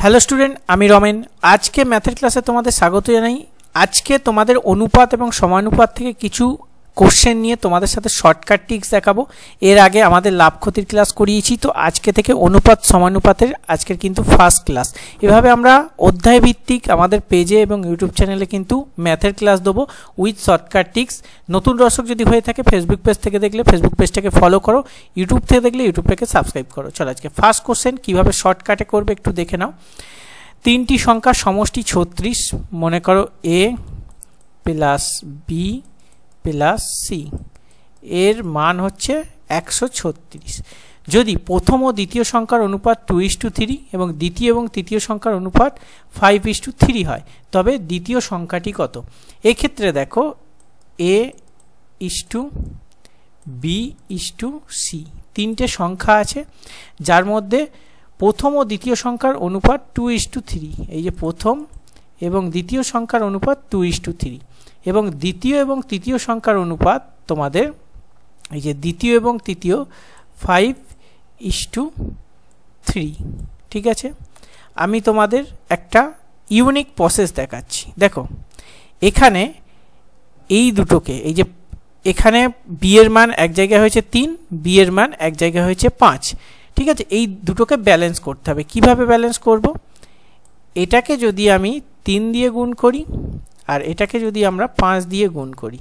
Hello student आमी रमेन आज के मैथर क्लासे तुम्हारे स्वागत जानाई। आज के तुम्हारे अनुपात एवं समानुपात থেকে কিছু কোশ্চেন নিয়ে তোমাদের সাথে শর্টকাট ট্রিক্স দেখাবো। এর আগে আমাদের লাভ ক্ষতির ক্লাস করিয়েছি, তো আজকে থেকে অনুপাত সমানুপাতের আজকের কিন্তু ফার্স্ট ক্লাস। এভাবে আমরা অধ্যায় ভিত্তিক আমাদের পেজে এবং ইউটিউব চ্যানেলে কিন্তু ম্যাথের ক্লাস দেবো উইথ শর্টকাট ট্রিক্স। নতুন দর্শক যদি হয়ে থাকে ফেসবুক পেজ থেকে দেখলে ফেসবুক পেজটাকে ফলো করো, ইউটিউব থেকে দেখলে ইউটিউবটাকে সাবস্ক্রাইব করো। চলো আজকে ফার্স্ট কোশ্চেন কিভাবে শর্টকাটে করবে একটু দেখে নাও। তিনটি সংখ্যার সমষ্টি 36, মনে করো a plus b plus C, এর মান হচ্ছে 136। যদি প্রথম ও দ্বিতীয় সংখ্যার অনুপাত 2:3 এবং দ্বিতীয় এবং তৃতীয় সংখ্যার অনুপাত 5:3 হয়, তবে দ্বিতীয় সংখ্যাটি কত? এক্ষেত্রে দেখো a:b:c তিনটে সংখ্যা আছে, যার মধ্যে প্রথম ও দ্বিতীয় সংখ্যার অনুপাত 2:3। এই যে প্রথম এবং দ্বিতীয় সংখ্যার অনুপাত 2:3 এবং দ্বিতীয় এবং তৃতীয় সংখ্যার অনুপাত তোমাদের এই যে দ্বিতীয় এবং তৃতীয় 5:3। ঠিক আছে, আমি তোমাদের একটা ইউনিক প্রসেস দেখাচ্ছি। দেখো এখানে এই দুটোকে, এই যে এখানে বি এর মান এক জায়গায় হয়েছে 3, বি এর মান এক জায়গায় হয়েছে 5। ঠিক আছে, এই দুটোকে ব্যালেন্স করতে হবে। কিভাবে ব্যালেন্স করব? এটাকে যদি আমি 3 দিয়ে গুণ করি আর এটাকে যদি আমরা 5 দিয়ে গুণ করি,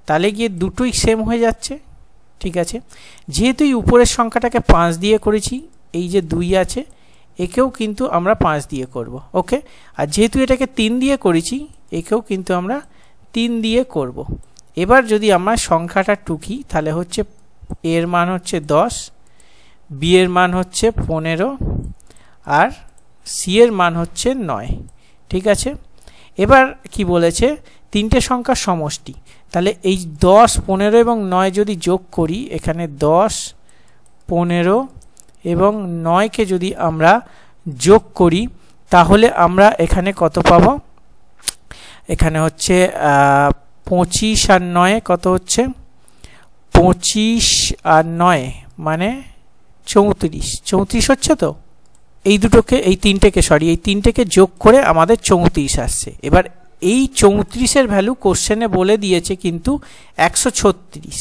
তাহলে গিয়ে দুটোই সেম হয়ে যাচ্ছে। ঠিক আছে, যেহেতু এই উপরের সংখ্যাটাকে 5 দিয়ে করেছি, এই যে 2 আছে একেও কিন্তু আমরা 5 দিয়ে করব। ওকে, আর যেহেতু এটাকে 3 দিয়ে করেছি, একেও কিন্তু আমরা 3 দিয়ে করব। এবার যদি আমরা সংখ্যাটা টুকি, তাহলে হচ্ছে এর মান হচ্ছে 10, বি এর মান হচ্ছে 15 আর সি এর মান হচ্ছে 9। ঠিক আছে, এবার কি বলেছে? তিনটে সংখ্যার সমষ্টি। তাহলে এই 10, 15 এবং 9 যদি যোগ করি, এখানে 10, 15 এবং 9কে যদি আমরা যোগ করি, তাহলে আমরা এখানে কত পাবো? এখানে হচ্ছে 25 আর 9 কত হচ্ছে? 25 আর 9 মানে 34 হচ্ছে। তো এই দুটোকে, এই তিনটেকে যোগ করে আমাদের 34 আসছে। এবার এই 34-এর ভ্যালু কোশ্চেনে বলে দিয়েছে কিন্তু 136।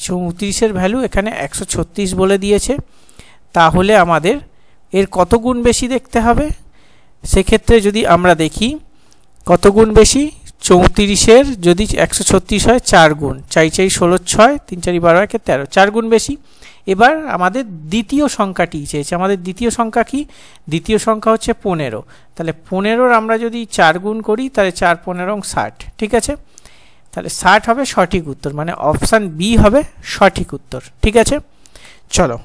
34-এর ভ্যালু এখানে 136 বলে দিয়েছে। তাহলে আমাদের এর কত গুণ বেশি দেখতে হবে? সেক্ষেত্রে যদি আমরা দেখি কত গুণ বেশি, 34-এর যদি 136 হয় 4 গুণ, 4 4 16 6, 3 4 12 1 13, 4 গুণ বেশি। এবার আমাদের দ্বিতীয় সংখ্যাটি চেয়েছে। আমাদের দ্বিতীয় সংখ্যা কি? দ্বিতীয় সংখ্যা হচ্ছে 15। তাহলে 15-র আমরা যদি 4 গুণ করি, তাহলে 4 15 60। ঠিক আছে, তাহলে 60 হবে সঠিক উত্তর, মানে অপশান বি হবে সঠিক উত্তর। ঠিক আছে, চলো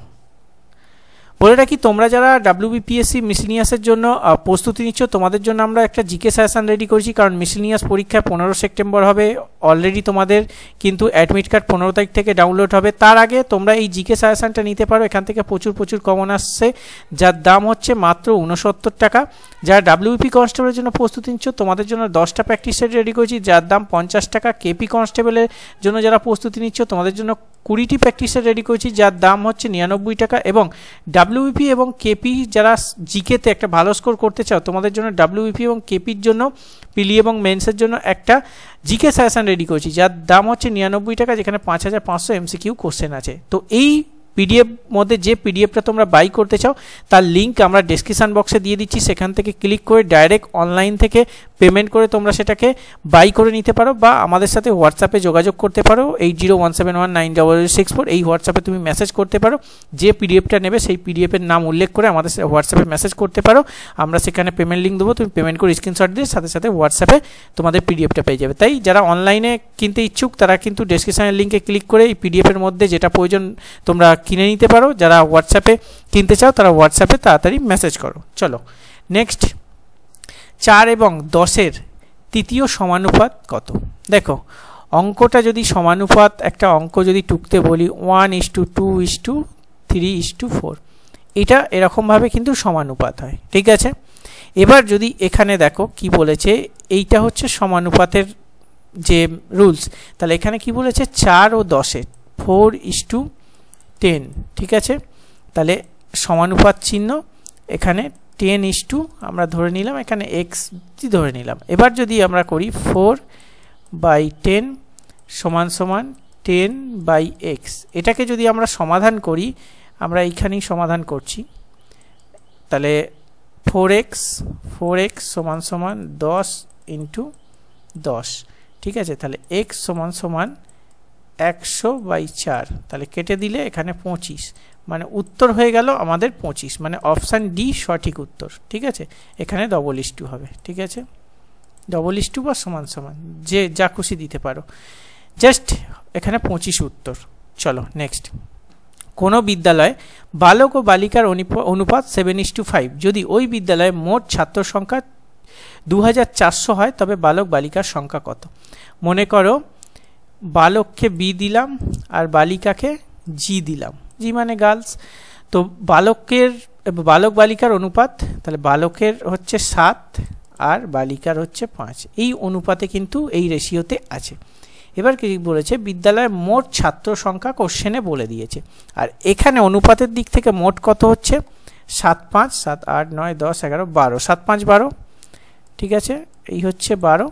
বলে রাখি, তোমরা যারা WBPSC মিসেলিনিয়াসের জন্য প্রস্তুতি নিচ্ছ, তোমাদের জন্য আমরা একটা জিকে সাজেশন রেডি করেছি। কারণ মিসেলিনিয়াস পরীক্ষা 15 সেপ্টেম্বর হবে। অলরেডি তোমাদের কিন্তু অ্যাডমিট কার্ড 15 তারিখ থেকে ডাউনলোড হবে। তার আগে তোমরা এই জিকে সাজেশনটা নিতে পারো। এখান থেকে প্রচুর কমন আসছে, যার দাম হচ্ছে মাত্র 69 টাকা। যারা WBP কনস্টেবলের জন্য প্রস্তুতি নিচ্ছ, তোমাদের জন্য 10টা প্র্যাকটিস সেট রেডি করেছি, যার দাম 50 টাকা। কেপি কনস্টেবলের জন্য যারা প্রস্তুতি নিচ্ছ, তোমাদের জন্য 20টি প্র্যাকটিস সেট রেডি করেছি, যার দাম হচ্ছে 99 টাকা। এবং WBP এবং কেপি যারা জিকেতে একটা ভালো স্কোর করতে চাও, তোমাদের জন্য WBP এবং কেপির জন্য, পিলি এবং মেন্সের জন্য একটা জিকে সাজেশন রেডি করেছি, যার দাম হচ্ছে 99 টাকা, যেখানে 5500 MCQ কোশ্চেন আছে। তো এই পিডিএফ মধ্যে যে পিডিএফটা তোমরা বাই করতে চাও, তার লিঙ্ক আমরা ডেসক্রিপশন বক্সে দিয়ে দিচ্ছি। সেখান থেকে ক্লিক করে ডাইরেক্ট অনলাইন থেকে পেমেন্ট করে তোমরা সেটাকে বাই করে নিতে পারো, বা আমাদের সাথে হোয়াটসঅ্যাপে যোগাযোগ করতে পারো। 8017190064 এই হোয়াটসঅ্যাপে তুমি মেসেজ করতে পারো। যে পিডিএফটা নেবে সেই পিডিএফের নাম উল্লেখ করে আমাদের হোয়াটসঅ্যাপে মেসেজ করতে পারো। আমরা সেখানে পেমেন্ট লিঙ্ক দেবো, তুমি পেমেন্ট করে স্ক্রিনশট দিয়ে সাথে সাথে হোয়াটসঅ্যাপে তোমাদের পিডিএফটা পেয়ে যাবে। তাই যারা অনলাইনে কিনতে ইচ্ছুক, তারা কিন্তু ডেসক্রিপশনের লিঙ্কে ক্লিক করে এই পিডিএফের মধ্যে যেটা প্রয়োজন তোমরা কিনে নিতে পারো। যারা হোয়াটসঅ্যাপে কিনতে চাও, তারা হোয়াটসঅ্যাপে তাড়াতাড়ি মেসেজ করো। চলো নেক্সট, 4 এবং 10-এর তৃতীয় সমানুপাত কত? দেখো অঙ্কটা যদি সমানুপাত, একটা অঙ্ক যদি টুকতে বলি 1:2:3:4, এটা এরকমভাবে কিন্তু সমানুপাত হয়। ঠিক আছে, এবার যদি এখানে দেখো কি বলেছে, এইটা হচ্ছে সমানুপাতের যে রুলস। তাহলে এখানে কি বলেছে? 4 ও 10-এর 4:10। ঠিক আছে, তাহলে সমানুপাত চিহ্ন এখানে 10 আমরা ধরে নিলাম, এখানে x ধরে নিলাম। এবার যদি আমরা করি 4/10 সমান সমান 10/x, এটাকে যদি আমরা সমাধান করি, আমরা এইখানেই সমাধান করছি, তাহলে 4x সমান সমান 10 × 10, ঠিক আছে। তাহলে x সমান সমান 100/4, তাহলে কেটে দিলে এখানে 25, মানে উত্তর হয়ে গেল আমাদের 25, মানে অপশান ডি সঠিক উত্তর, ঠিক আছে। এখানে $= হবে, ঠিক আছে, $= বা সমান সমান যে যা খুশি দিতে পারো, জাস্ট এখানে 25 উত্তর। চলো নেক্সট। কোনো বিদ্যালয়ে বালক ও বালিকার অনুপাত 7:5, যদি ওই বিদ্যালয়ে মোট ছাত্র সংখ্যা 2400 হয়, তবে বালক বালিকার সংখ্যা কত? মনে করো বালককে বি দিলাম আর বালিকাকে জি দিলাম, জি মানে গার্লস। তো বালক বালিকার অনুপাত, তাহলে বালকের হচ্ছে 7 আর বালিকার হচ্ছে 5, এই অনুপাতে কিন্তু এই রেশিওতে আছে। এবার কি বলেছে, বিদ্যালয়ের মোট ছাত্র সংখ্যা কোশ্চেনে বলে দিয়েছে, আর এখানে অনুপাতের দিক থেকে মোট কত হচ্ছে 7, 5, 7, 8, 9, 10, 11, 12, 7, 5, 12, ঠিক আছে, এই হচ্ছে 12।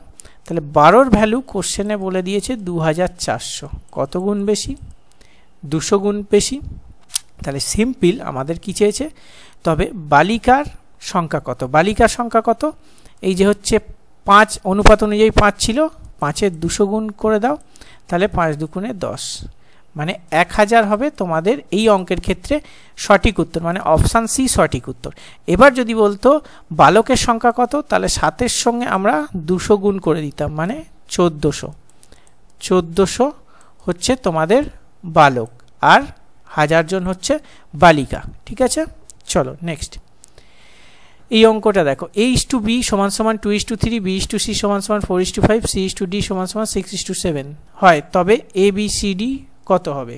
তাহলে 12-র ভ্যালু কোশ্চেনে বলে দিয়েছে 2400, কত গুণ বেশি? 200 গুণ বেশি। তাহলে সিম্পল আমাদের কি চেয়েছে, তবে বালিকার সংখ্যা কত? বালিকার সংখ্যা কত? এই যে হচ্ছে 5 অনুপাত অনুযায়ী 5 ছিল, 5-এর 200 গুণ করে দাও, তাহলে 5 2 × 10, মানে 1000 হবে তোমাদের এই অঙ্কের ক্ষেত্রে সঠিক উত্তর, মানে অপশান সি সঠিক উত্তর। এবার যদি বলতো বালকের সংখ্যা কত, তাহলে 7-এর সঙ্গে আমরা 200 গুণ করে দিতাম, মানে 1400 হচ্ছে তোমাদের বালক, আর 1000 জন হচ্ছে বালিকা, ঠিক আছে। চলো নেক্সট। এই অঙ্কটা দেখো, a:b সমান সমান 2:3, b:c সমান সমান 4:5, c:d সমান সমান 6:7 হয়, তবে a b c d কত হবে?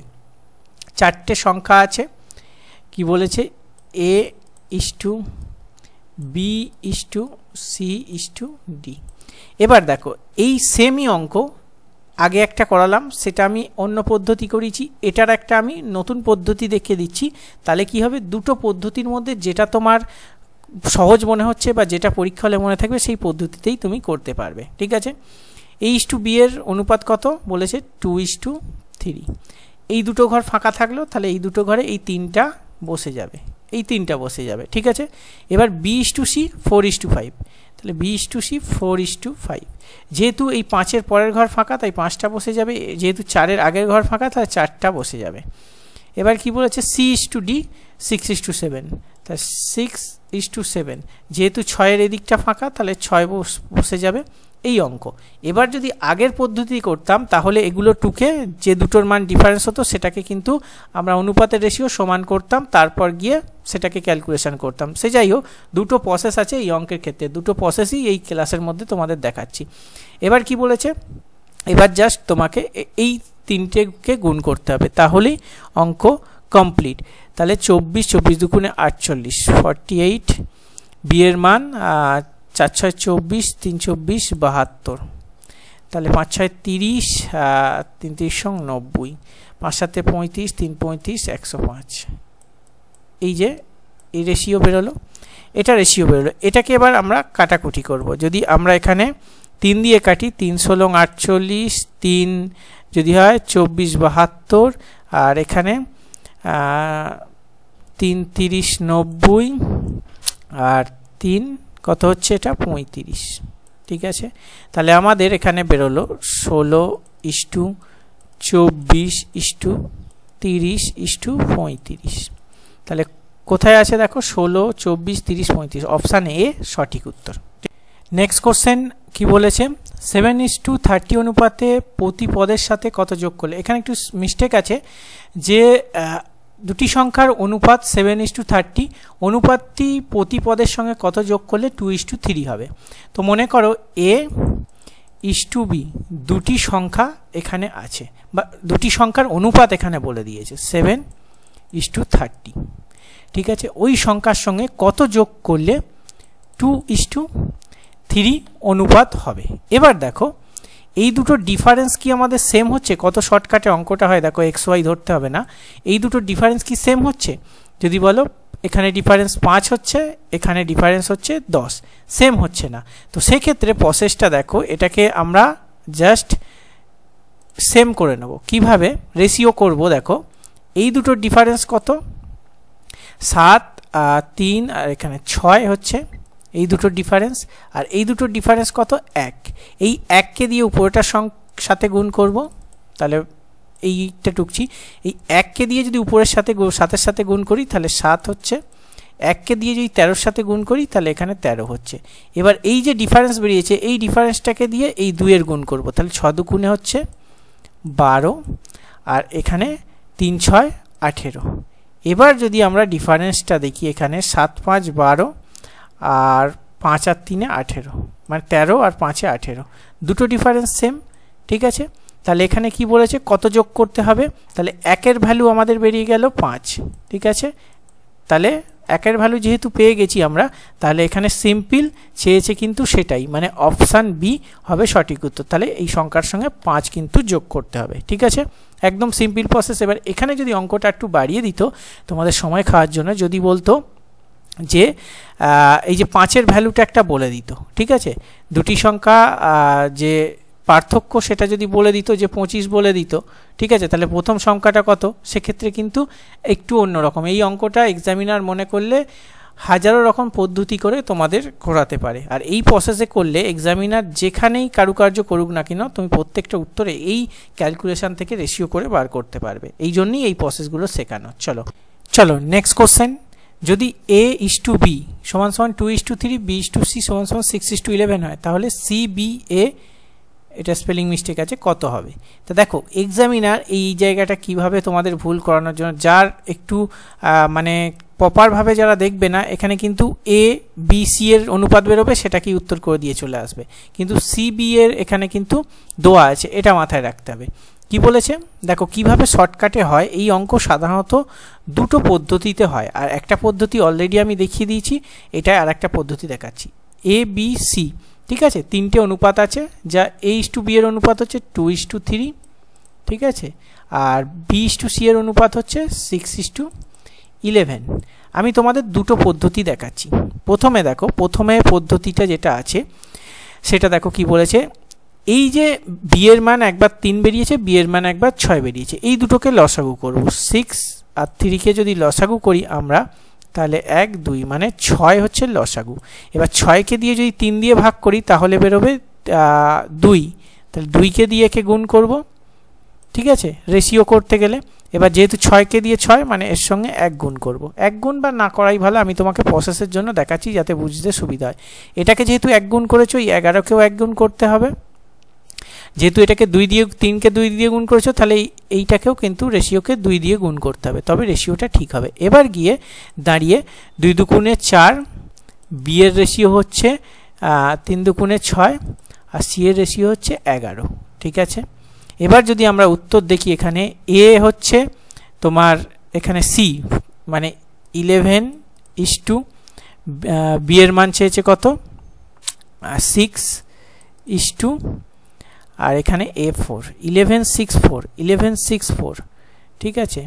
4টে সংখ্যা আছে, কি বলেছে, a b c d। এবার দেখো এই সেমই অঙ্ক আগে একটা করালাম, সেটা আমি অন্য পদ্ধতি করেছি, এটার একটা আমি নতুন পদ্ধতি দেখিয়ে দিচ্ছি। তাহলে কি হবে, দুটো পদ্ধতির মধ্যে যেটা তোমার সহজ মনে হচ্ছে বা যেটা পরীক্ষা হলে মনে থাকবে সেই পদ্ধতিতেই তুমি করতে পারবে, ঠিক আছে। a:b এর অনুপাত কত বলেছে? 2:3। এই দুটো ঘর ফাঁকা থাকলো, তাহলে এই দুটো ঘরে এই 3টা বসে যাবে, এই 3টা বসে যাবে, ঠিক আছে। এবার b:c 4:5, তাহলে b:c 4:5, যেহেতু এই 5-এর পরের ঘর ফাঁকা তাই 5টা বসে যাবে, যেহেতু 4-এর আগের ঘর ফাঁকা তাহলে 4টা বসে যাবে। এবার কি বলেছে, c:d 6:7, তাহলে 6:7, যেহেতু 6-এর এদিকটা ফাঁকা তাহলে 6 বসে যাবে, এই অঙ্ক। এবার যদি আগের পদ্ধতি করতাম তাহলে এগুলো টুকে যে দুটোর মান ডিফারেন্স হতো সেটাকে কিন্তু আমরা অনুপাতের রেশিও সমান করতাম, তারপর গিয়ে সেটাকে ক্যালকুলেশন করতাম। সে যাই হোক, দুটো প্রসেস আছে এই অঙ্কের ক্ষেত্রে, দুটো প্রসেসই এই ক্লাসের মধ্যে তোমাদের দেখাচ্ছি। এবার কি বলেছে, এবার জাস্ট তোমাকে এই 3টেকে গুণ করতে হবে, তাহলেই অঙ্ক কমপ্লিট। তাহলে 24 2 × 48 48, বি এর মান 4 6 24, 3 24 72, তাহলে 5 6 30, 3 3 90, 5 7 35, 3 35 105। এই যে এই রেশিও বেরোলো, এটা রেশিও বেরোলো। এটাকে এবার আমরা কাটাকুটি করব। যদি আমরা এখানে 3 দিয়ে কাটি, 3 16 48, 3 যদি হয় 24 72, আর এখানে 3 30 90, আর 3 কত হচ্ছে, এটা 35, ঠিক আছে। তাহলে আমাদের এখানে বেরোলো 16:24:30:35। তাহলে কোথায় আছে দেখো, 16 24 30 35, অপশান এ সঠিক উত্তর। নেক্সট কোশ্চেন কি বলেছে, 7:30 অনুপাতে প্রতি পদের সাথে কত যোগ করলে? এখানে একটু মিস্টেক আছে, যে দুটি সংখ্যার অনুপাত 7:30, অনুপাতটি প্রতি পদের সঙ্গে কত যোগ করলে 2:3 হবে। তো মনে করো a:b দুটি সংখ্যা এখানে আছে, বা দুটি সংখ্যার অনুপাত এখানে বলে দিয়েছে 7:30, ঠিক আছে। ওই সংখ্যার সঙ্গে কত যোগ করলে 2:3 অনুপাত হবে। এবার দেখো এই দুটো ডিফারেন্স কি আমাদের সেম হচ্ছে? কত শর্টকাটে অঙ্কটা হয় দেখো, XY ধরতে হবে না, এই দুটো ডিফারেন্স কি সেম হচ্ছে? যদি বলো এখানে ডিফারেন্স 5 হচ্ছে, এখানে ডিফারেন্স হচ্ছে 10, সেম হচ্ছে না। তো সেই ক্ষেত্রে প্রসেসটা দেখো, এটাকে আমরা জাস্ট সেম করে নেব। কিভাবে রেশিও করব দেখো, এই দুটোর ডিফারেন্স কত, 7 আর 3 আর এখানে 6 হচ্ছে এই দুটোর ডিফারেন্স, আর এই দুটোর ডিফারেন্স কত, 1। এই 1কে দিয়ে উপরেটার সাথে গুণ করব, তাহলে এইটা টুকছি, এই 1কে দিয়ে যদি উপরের সাথে 7-এর সাথে গুণ করি তাহলে 7 হচ্ছে, 1কে দিয়ে যদি 13-এর সাথে গুণ করি তাহলে এখানে 13 হচ্ছে। এবার এই যে ডিফারেন্স বেরিয়েছে এই ডিফারেন্সটাকে দিয়ে এই 2-এর গুণ করব, তাহলে 6 দুগুণে হচ্ছে 12, আর এখানে 3 6 18। এবার যদি আমরা ডিফারেন্সটা দেখি, এখানে 7 5 12 আর 5 আর 3 18, মানে 13 আর 5 18, দুটো ডিফারেন্স সেম। ঠিক আছে, তাহলে এখানে কি বলেছে, কত যোগ করতে হবে, তাহলে 1-এর ভ্যালু আমাদের বেরিয়ে গেল 5। ঠিক আছে, তাহলে 1-এর ভ্যালু যেহেতু পেয়ে গেছি আমরা, তাহলে এখানে সিম্পল চেয়েছে কিন্তু সেটাই, মানে অপশান বি হবে সঠিক উত্তর। তাহলে এই সংখ্যার সঙ্গে 5 কিন্তু যোগ করতে হবে। ঠিক আছে, একদম সিম্পল প্রসেস। এবার এখানে যদি অঙ্কটা একটু বাড়িয়ে দিত তোমাদের সময় খাওয়ার জন্য, যদি বলতো যে এই যে 5-এর ভ্যালুটা একটা বলে দিত, ঠিক আছে, দুটি সংখ্যা যে পার্থক্য সেটা যদি বলে দিত, যে 25 বলে দিত, ঠিক আছে, তাহলে প্রথম সংখ্যাটা কত, সেক্ষেত্রে কিন্তু একটু অন্যরকম। এই অঙ্কটা এক্সামিনার মনে করলে হাজারো রকম পদ্ধতি করে তোমাদের করাতে পারে, আর এই প্রসেসে করলে এক্সামিনার যেখানেই কারুকার্য করুক না কেন, তুমি প্রত্যেকটা উত্তরে এই ক্যালকুলেশন থেকে রেশিও করে বার করতে পারবে। এই জন্যই এই প্রসেসগুলো শেখানো। চলো নেক্সট কোশ্চেন, যদি a:b = 2:3, b:c = 6:11 হয়, তাহলে CBA, এটা স্পেলিং মিস্টেক আছে, কত হবে? তো দেখো এক্সামিনার এই জায়গাটা কিভাবে তোমাদের ভুল করানোর জন্য, যার একটু মানে প্রপারভাবে যারা দেখবে না, এখানে কিন্তু ABC এর অনুপাত বেরোবে, সেটাকেই উত্তর করে দিয়ে চলে আসবে, কিন্তু CB এর এখানে কিন্তু দেওয়া আছে, এটা মাথায় রাখতে হবে। কি বলেছে দেখো, কিভাবে শর্টকাটে হয় এই অঙ্ক, সাধারণত দুটো পদ্ধতিতে হয়, আর একটা পদ্ধতি অলরেডি আমি দেখিয়ে দিয়েছি, এটা আর একটা পদ্ধতি দেখাচ্ছি। ABC, ঠিক আছে, 3টে অনুপাত আছে, যা A:B এর অনুপাত হচ্ছে 2:3, ঠিক আছে, আর B:C এর অনুপাত হচ্ছে 6:11। আমি তোমাদের দুটো পদ্ধতি দেখাচ্ছি। প্রথমে দেখো, প্রথমে পদ্ধতিটা যেটা আছে সেটা দেখো কি বলেছে, এই যে B এর মান একবার 3 বেরিয়েছে, B এর মান একবার 6 বেরিয়েছে, এই দুটোকে লসাগু করব। 6 আর 3কে যদি লসাগু করি আমরা, তাহলে 1 2 মানে 6 হচ্ছে লসাগু। এবার 6কে দিয়ে যদি 3 দিয়ে ভাগ করি তাহলে বেরোবে 2, তাহলে 2কে দিয়ে একে গুণ করব, ঠিক আছে, রেশিও করতে গেলে। এবার যেহেতু 6কে দিয়ে 6, মানে এর সঙ্গে 1 গুণ করব। 1 গুণ বা না করাই ভালো, আমি তোমাকে প্রসেসের জন্য দেখাচ্ছি যাতে বুঝতে সুবিধা হয়। এটাকে যেহেতু 1 গুণ করেছো, এই 11কেও 1 গুণ করতে হবে। যেহেতু এটাকে 2 দিয়ে, 3কে 2 দিয়ে গুণ করেছো, তাহলে এইটাকেও কিন্তু রেশিওকে 2 দিয়ে গুণ করতে হবে, তবে রেশিওটা ঠিক হবে। এবার গিয়ে দাঁড়িয়ে 2 দুগুণে 4, B এর রেশিও হচ্ছে 3 দুগুণে 6, আর C এর রেশিও হচ্ছে 11, ঠিক আছে। এবার যদি আমরা উত্তর দেখি, এখানে A হচ্ছে তোমার, এখানে C মানে 11:, B এর মান চেয়েছে কত, 6:, আর এখানে A4 11:6:4, ঠিক আছে,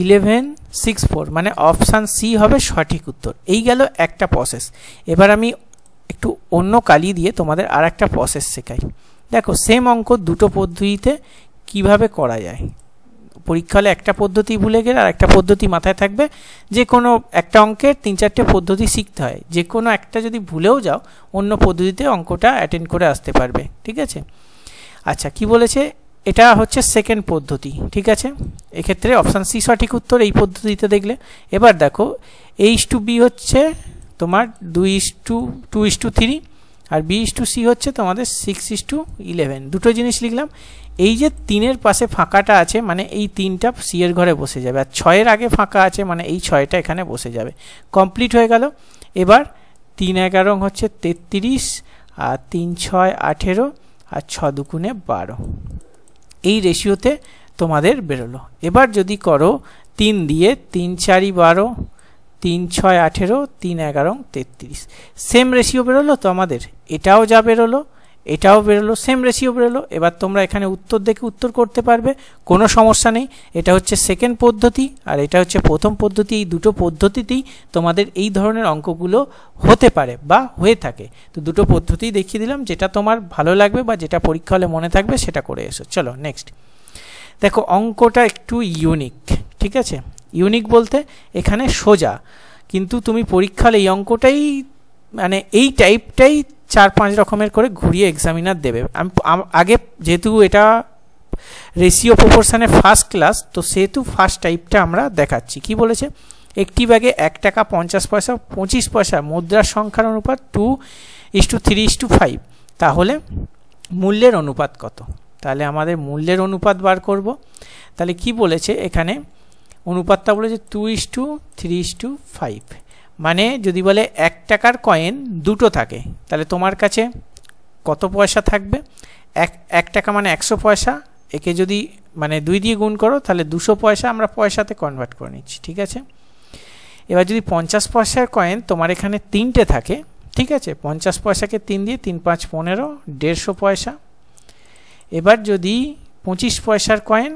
11:6:4, মানে অপশান সি হবে সঠিক উত্তর। এই গেল একটা প্রসেস। এবার আমি একটু অন্য কালি দিয়ে তোমাদের আর একটা প্রসেস শেখাই। দেখো সেম অঙ্ক দুটো পদ্ধতিতে কিভাবে করা যায়। পরীক্ষা হলে একটা পদ্ধতি ভুলে গেলে আর একটা পদ্ধতি মাথায় থাকবে। যে কোনো একটা অঙ্কের 3-4টে পদ্ধতি শিখতে হয়, যে কোনো একটা যদি ভুলেও যাও অন্য পদ্ধতিতে অঙ্কটা অ্যাটেন্ড করে আসতে পারবে, ঠিক আছে। আচ্ছা, কি বলেছে, এটা হচ্ছে সেকেন্ড পদ্ধতি, ঠিক আছে, এক্ষেত্রে অপশান সি সঠিক উত্তর এই পদ্ধতিতে দেখলে। এবার দেখো A:B হচ্ছে তোমার 2:3, আর B:C হচ্ছে তোমাদের 6:11, দুটো জিনিস লিখলাম। এই যে 3-এর পাশে ফাঁকাটা আছে, মানে এই 3টা C এর ঘরে বসে যাবে, আর 6-এর আগে ফাঁকা আছে, মানে এই 6টা এখানে বসে যাবে। কমপ্লিট হয়ে গেল। এবার 3 11 হচ্ছে 33, আর 3 6 18, আর 6 দুগুণে 12, এই রেশিওতে তোমাদের বেরোলো। এবার যদি করো 3 দিয়ে, 3 4 12, 3 6 18, 3 11 33, সেম রেশিও বেরোলো তো আমাদের। এটাও যা বেরোলো এটাও বেরোলো, সেম রেশিও বেরোলো। এবার তোমরা এখানে উত্তর দেখে উত্তর করতে পারবে, কোনো সমস্যা নেই। এটা হচ্ছে সেকেন্ড পদ্ধতি আর এটা হচ্ছে প্রথম পদ্ধতি। এই দুটো পদ্ধতিতেই তোমাদের এই ধরনের অঙ্কগুলো হতে পারে বা হয়ে থাকে। তো দুটো পদ্ধতি দেখিয়ে দিলাম, যেটা তোমার ভালো লাগবে বা যেটা পরীক্ষা হলে মনে থাকবে সেটা করে এসো। চলো নেক্সট। দেখো অঙ্কটা একটু ইউনিক, ঠিক আছে? ইউনিক বলতে এখানে সোজা, কিন্তু তুমি পরীক্ষা হলে এই অঙ্কটাই মানে এই টাইপটাই 4-5 রকমের করে ঘুরিয়ে এক্সামিনার দেবে। আমি আগে যেহেতু এটা রেশিও প্রপোর্শনের ফার্স্ট ক্লাস, তো সেহেতু ফার্স্ট টাইপটা আমরা দেখাচ্ছি। কি বলেছে? একটি ব্যাগে 1 টাকা 50 পয়সা 25 পয়সা মুদ্রার সংখ্যার অনুপাত 2:3:5, তাহলে মূল্যের অনুপাত কত? তাহলে আমাদের মূল্যের অনুপাত বার করব। তাহলে কি বলেছে এখানে? অনুপাতটা বলেছে 2:3:5, মানে যদি বলে 1 টাকার কয়েন দুটো থাকে, তাহলে তোমার কাছে কত পয়সা থাকবে? 1 টাকা মানে 100 পয়সা, একে যদি মানে 2 দিয়ে গুণ করো তাহলে 200 পয়সা আমরা পয়সাতে কনভার্ট করে নিচ্ছি, ঠিক আছে? এবার যদি 50 পয়সার কয়েন তোমার এখানে 3টে থাকে, ঠিক আছে? 50 পয়সাকে 3 দিয়ে 3×5 15, 150 পয়সা। এবার যদি 25 পয়সার কয়েন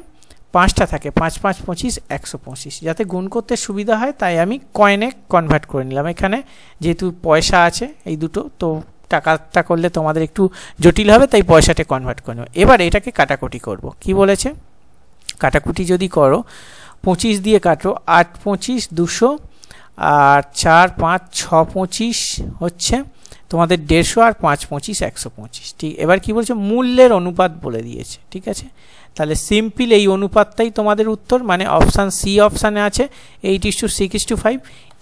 5টা থাকে, 5×5 25, 125। যাতে গুণ করতে সুবিধা হয় তাই আমি কয়েনে কনভার্ট করে নিলাম। এখানে যেহেতু পয়সা আছে এই দুটো, তো টাকাটা করলে তোমাদের একটু জটিল হবে, তাই পয়সাতে কনভার্ট করে নেব। এবার এটাকে কাটাকুটি করব। কি বলেছে? কাটাকুটি যদি করো 25 দিয়ে কাটো, 8 25 200, আর 4 5 6 25 হচ্ছে তোমাদের 150, আর 5 25 125। ঠিক, এবার কি বলছে? মূল্যের অনুপাত বলে দিয়েছে, ঠিক আছে? তাহলে সিম্পল এই অনুপাতটাই তোমাদের উত্তর, মানে অপশান সি অপশানে আছে 8:6:5।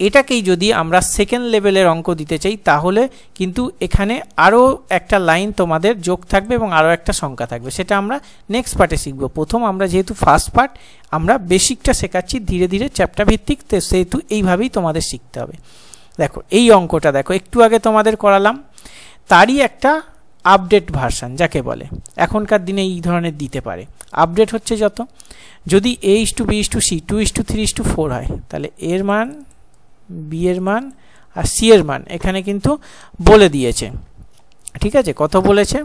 এটাকেই যদি আমরা সেকেন্ড লেভেলের অঙ্ক দিতে চাই তাহলে কিন্তু এখানে আরও একটা লাইন তোমাদের যোগ থাকবে এবং আরও একটা সংখ্যা থাকবে, সেটা আমরা নেক্সট পার্টে শিখব। প্রথম আমরা যেহেতু ফার্স্ট পার্ট আমরা বেসিকটা শেখাচ্ছি, ধীরে ধীরে চ্যাপ্টার ভিত্তিক, সেহেতু এইভাবেই তোমাদের শিখতে হবে। দেখো এই অঙ্কটা দেখো, একটু আগে তোমাদের করালাম, তারই একটা আপডেট ভার্সান যাকে বলে। এখনকার দিনে এই ধরনের দিতে পারে। আপডেট হচ্ছে যত, যদি A:B:C 2:3:4 হয়, তাহলে এর মান, বি এর মান আর সি এর মান এখানে কিন্তু বলে দিয়েছে, ঠিক আছে? কত বলেছে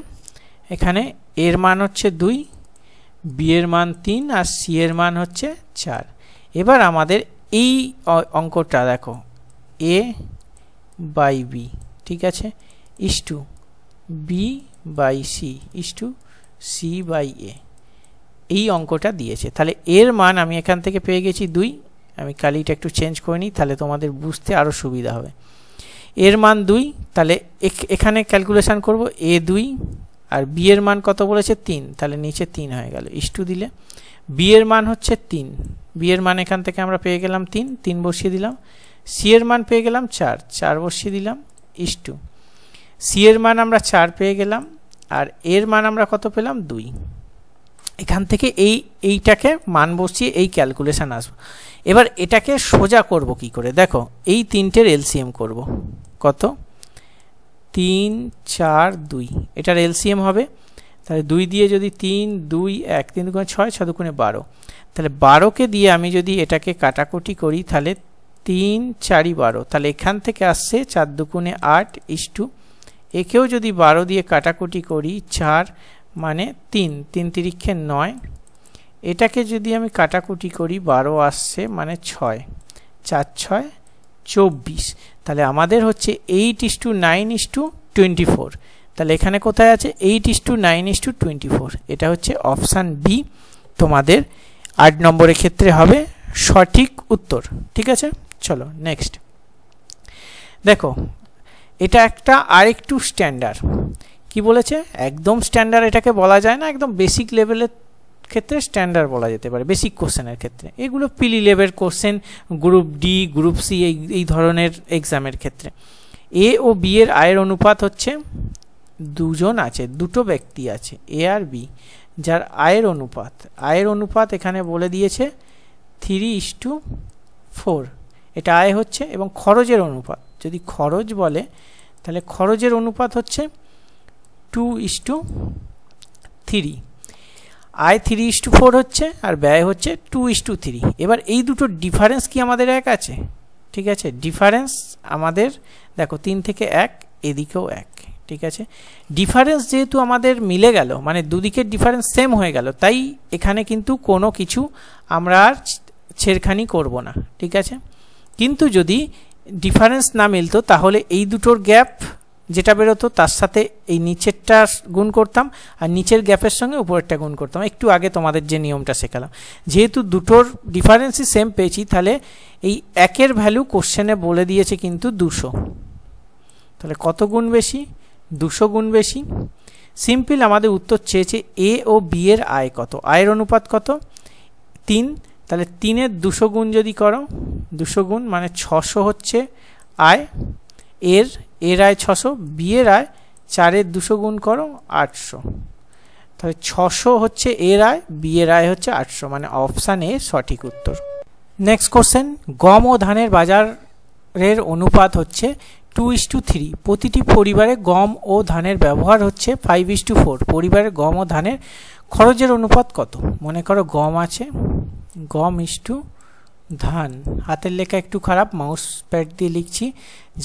এখানে? এর মান হচ্ছে 2, বি এর মান 3 আর সি এর মান হচ্ছে 4। এবার আমাদের এই অঙ্কটা দেখো, A/B, ঠিক আছে, ইস্টু B/C ইস্টু C/A, এই অঙ্কটা দিয়েছে। তাহলে এর মান আমি এখান থেকে পেয়ে গেছি 2। আমি কালিটা একটু চেঞ্জ করে নিই, তাহলে তোমাদের বুঝতে আরও সুবিধা হবে। এর মান 2, তাহলে এখানে ক্যালকুলেশন করব A2, আর বি এর মান কত বলেছে? 3, তাহলে নিচে 3 হয়ে গেল, ইস্টু দিলে বি এর মান হচ্ছে 3, বি এর মান এখান থেকে আমরা পেয়ে গেলাম 3 বসিয়ে দিলাম। সি এর মান পেয়ে গেলাম 4 বসিয়ে দিলাম, ইস্টু সি এর মান আমরা 4 পেয়ে গেলাম, আর এর মান আমরা কত পেলাম? 2। এখান থেকে এইটাকে মান বসিয়ে এই ক্যালকুলেশন আসবে। এবার এটাকে সোজা করব কি করে? দেখো এই তিনটের এলসিএম করব। কত? 3 4 2, এটার এলসিএম হবে। তাহলে 2 দিয়ে যদি 3 2 1, 3 2 6, 6 2 12, তাহলে 12কে দিয়ে আমি যদি এটাকে কাটাকুটি করি তাহলে 3 4 12, তাহলে এখান থেকে আসছে 4 2 8 ইস্টু, একেও যদি 12 দিয়ে কাটাকুটি করি 4 মানে 3 3 তিরিক্ষে 9, এটাকে যদি আমি কাটাকুটি করি 12 আসছে মানে 6 4 6 24, তাহলে আমাদের হচ্ছে 8:9:24। তাহলে এখানে কোথায় আছে? 8:9:24। এটা হচ্ছে অপশান বি তোমাদের 8 নম্বরের ক্ষেত্রে হবে সঠিক উত্তর, ঠিক আছে? চলো নেক্সট। দেখো এটা একটা আরেকটু স্ট্যান্ডার্ড। কি বলেছে? একদম স্ট্যান্ডার্ড এটাকে বলা যায় না, একদম বেসিক লেভেলের ক্ষেত্রে স্ট্যান্ডার্ড বলা যেতে পারে, বেসিক কোশ্চেনের ক্ষেত্রে। এগুলো পিলি level question, group D group C এই ধরনের এক্সামের ক্ষেত্রে। এ ও বি এর আয়ের অনুপাত হচ্ছে, দুজন আছে, দুটো ব্যক্তি আছে এ আর বি, যার আয়ের অনুপাত এখানে বলে দিয়েছে 3:4। এটা আয় হচ্ছে, এবং খরচের অনুপাত যদি খরচ বলে তাহলে খরচের অনুপাত হচ্ছে 2:3। আয় 3:4 হচ্ছে আর ব্যয় হচ্ছে 2:3। এবার এই দুটো ডিফারেন্স কি আমাদের এক আছে? ঠিক আছে, ডিফারেন্স আমাদের দেখো 3 থেকে 1, এদিকেও 1, ঠিক আছে। ডিফারেন্স যেহেতু আমাদের মিলে গেল, মানে দুদিকের ডিফারেন্স সেম হয়ে গেল, তাই এখানে কিন্তু কোনো কিছু আমরা আর ছেড়খানি করব না, ঠিক আছে। কিন্তু যদি ডিফারেন্স না মিলতো তাহলে এই দুটোর গ্যাপ যেটা বেরোতো তার সাথে এই নিচেরটা গুণ করতাম, আর নিচের গ্যাপের সঙ্গে উপরেরটা গুণ করতাম। একটু আগে তোমাদের যে নিয়মটা শেখালাম, যেহেতু দুটোর ডিফারেন্সই সেম পেয়েছি, তাহলে এই একের ভ্যালু কোশ্চেনে বলে দিয়েছে কিন্তু 200। তাহলে কত গুণ বেশি? 200 গুণ বেশি। সিম্পল আমাদের উত্তর চেয়েছে এ ও বি এর আয় কত, আয়ের অনুপাত কত? 3। তাহলে 3-এর 200 গুণ যদি করো, 200 গুণ মানে 600 হচ্ছে আয়, এর আয় 600, বি এর আয় 4-এর 200 গুণ করো 800। তাহলে 600 হচ্ছে এর আয়, বি এর আয় হচ্ছে 800, মানে অপশান এ সঠিক উত্তর। নেক্সট কোশ্চেন, গম ও ধানের বাজারের অনুপাত হচ্ছে 2:3। প্রতিটি পরিবারে গম ও ধানের ব্যবহার হচ্ছে 5:4। পরিবারের গম ও ধানের খরচের অনুপাত কত? মনে করো গম আছে, গম ইস্টু ধান। হাতের লেখা একটু খারাপ, মাউস প্যাড দিয়ে লিখছি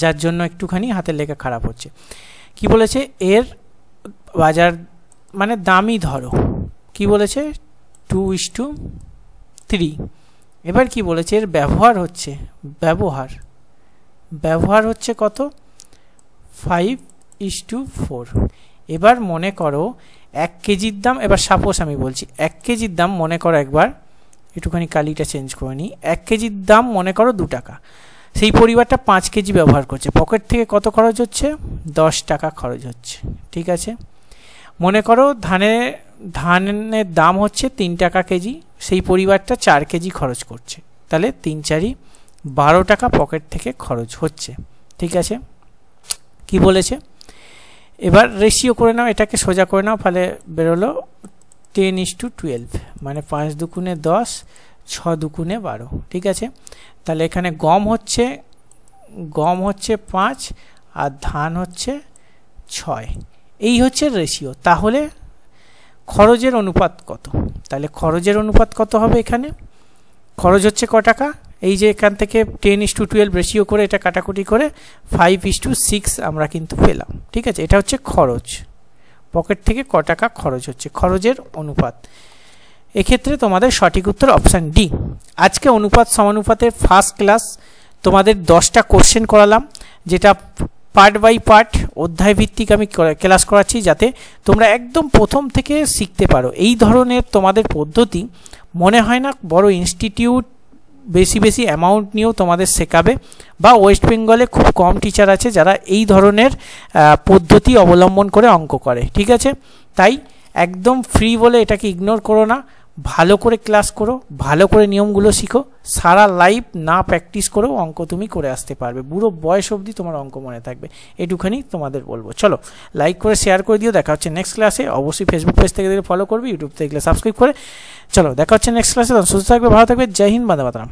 যার জন্য একটুখানি হাতের লেখা খারাপ হচ্ছে। কি বলেছে? এর বাজার মানে দামই ধরো, কি বলেছে? 2:3। এবার কি বলেছে? এর ব্যবহার হচ্ছে, ব্যবহার হচ্ছে কত? 5:4। এবার মনে করো 1 কেজির দাম, এবার সাপোজ আমি বলছি 1 কেজির দাম মনে করো, একবার একটুখানি কালিটা চেঞ্জ করে নিই, 1 কেজির দাম মনে করো 2 টাকা। সেই পরিবারটা 5 কেজি ব্যবহার করছে, পকেট থেকে কত খরচ হচ্ছে? 10 টাকা খরচ হচ্ছে, ঠিক আছে। মনে করো ধানের দাম হচ্ছে 3 টাকা কেজি, সেই পরিবারটা 4 কেজি খরচ করছে, তাহলে 3×4 12 টাকা পকেট থেকে খরচ হচ্ছে, ঠিক আছে। কি বলেছে? এবার রেশিও করে নাও, এটাকে সোজা করে নাও, ফলে বেরোলো 10:12, মানে 5 দুগুণে 10, 6 দুগুণে 12, ঠিক আছে। তাহলে এখানে গম হচ্ছে 5 আর ধান হচ্ছে 6, এই হচ্ছে রেশিও। তাহলে খরচের অনুপাত কত? তাহলে খরচের অনুপাত কত হবে? এখানে খরচ হচ্ছে ক টাকা? এই যে এখান থেকে 10:12 রেশিও করে এটা কাটাকুটি করে 5:6 আমরা কিন্তু পেলাম, ঠিক আছে। এটা হচ্ছে খরচ, পকেট থেকে ক টাকা খরচ হচ্ছে, খরচের অনুপাত। এক্ষেত্রে তোমাদের সঠিক উত্তর অপশান ডি। আজকে অনুপাত সমানুপাতের ফার্স্ট ক্লাস তোমাদের 10টা কোশ্চেন করালাম, যেটা পার্ট বাই পার্ট অধ্যায় ভিত্তিক আমি ক্লাস করাচ্ছি, যাতে তোমরা একদম প্রথম থেকে শিখতে পারো। এই ধরনের তোমাদের পদ্ধতি মনে হয় না বড় ইনস্টিটিউট বেশি অ্যামাউন্ট নিয়েও তোমাদের শেখাবে, বা ওয়েস্ট বেঙ্গলে খুব কম টিচার আছে যারা এই ধরনের পদ্ধতি অবলম্বন করে অঙ্ক করে, ঠিক আছে। তাই একদম ফ্রি বলে এটাকে ইগনোর করো না, ভালো করে ক্লাস করো, ভালো করে নিয়মগুলো শিখো। সারা লাইফ না প্র্যাকটিস করেও অঙ্ক তুমি করে আসতে পারবে, বুড়ো বয়স অবধি তোমার অঙ্ক মনে থাকবে, এটুখানি তোমাদের বলবো। চলো লাইক করে শেয়ার করে দিও, দেখা হচ্ছে নেক্সট ক্লাসে। অবশ্যই ফেসবুক পেজ থেকে দেখলে ফলো করবে, ইউটিউব থেকে সাবস্ক্রাইব করে। চলো দেখা হচ্ছে নেক্সট ক্লাসে, সুস্থ থাকবে, ভালো থাকবে, জয় হিন্দ, বন্দে মাতরম।